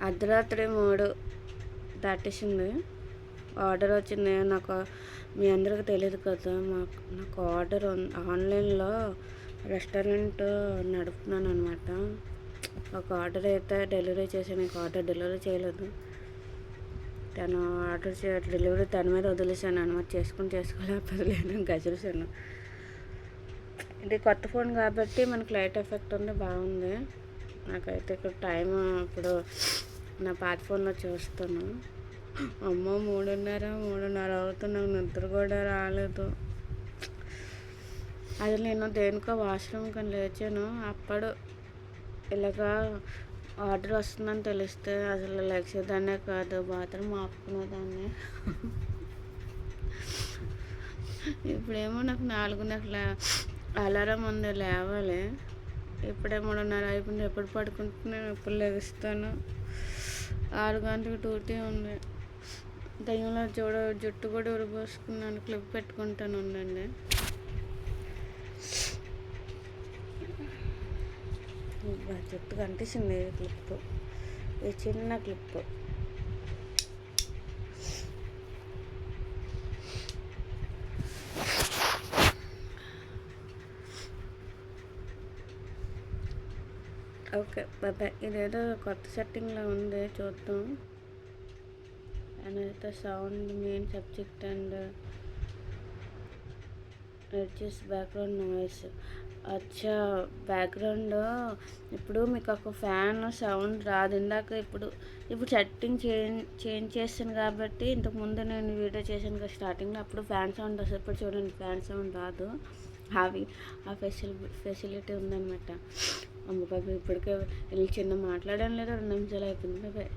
అర్ధరాత్రి 3 దాటేసింది. ఆర్డర్ వచ్చింది. మీ అందరికి తెలియదు కదా, నాకు ఆర్డర్ ఆన్లైన్లో రెస్టారెంట్ నడుపుతున్నాను అనమాట. ఒక ఆర్డర్ అయితే డెలివరీ చేశాను, ఇంక ఆర్డర్ డెలివరీ చేయలేదు. తను డెలివరీ తన మీద వదిలేసాను అనమాట. చేసుకోలేకపోలేదు గజరేసాను. ఇది కొత్త ఫోన్ కాబట్టి మనకి లైట్ ఎఫెక్ట్ ఉంది, బాగుంది. నాకైతే ఇక్కడ టైం ఇప్పుడు నా పాత ఫోన్లో చూస్తాను. అమ్మో 3:30 అవుతుంది, నాకు నిద్ర కూడా రాలేదు. అది నేను దేనికో వాష్రూమ్ కానీ లేచాను. అప్పుడు ఇలాగా ఆర్డర్ వస్తుందని తెలిస్తే అసలు లేచేదాన్నే కాదు, బాత్రూమ్ ఆపుకునేదాన్ని. ఇప్పుడేమో నాకు 4:30 అలారం ఉంది, లేవాలి. ఇప్పుడే 3:30 అయిపోయింది. ఎప్పుడు పడుకుంటున్నాను, ఎప్పుడు లెగుస్తాను. 6 గంటలకు డ్యూటీ ఉంది. దయ్యంలో జుట్టు కూడా ఉరిపోసుకున్నాను, క్లిప్ పెట్టుకుంటాను. ఉండండి, జుట్టు కనిపిస్తుంది క్లిప్, ఇది చిన్న క్లిప్. ఓకే బాబాయ్. ఇదేదో కొత్త సెట్టింగ్లో ఉంది, చూద్దాం. అయితే sound, main subject and adjust background noise. అచ్చా, బ్యాక్గ్రౌండ్ ఇప్పుడు మీకు ఒక ఫ్యాన్ సౌండ్ రాదు. ఇందాక ఇప్పుడు సెట్టింగ్ చేంజ్ చేస్తాను కాబట్టి, ఇంతకుముందు నేను వీడియో చేశాను కదా స్టార్టింగ్లో, అప్పుడు ఫ్యాన్ సౌండ్ వస్తుంది. ఇప్పుడు చూడండి, ఫ్యాన్ సౌండ్ రాదు. ఆ ఫెసిలిటీ ఉందన్నమాట. అమ్మ బాబాయ్, ఇప్పటికే చిన్న మాట్లాడడం లేదా 2 నిమిషాలు అయిపోయింది బాబాయ్.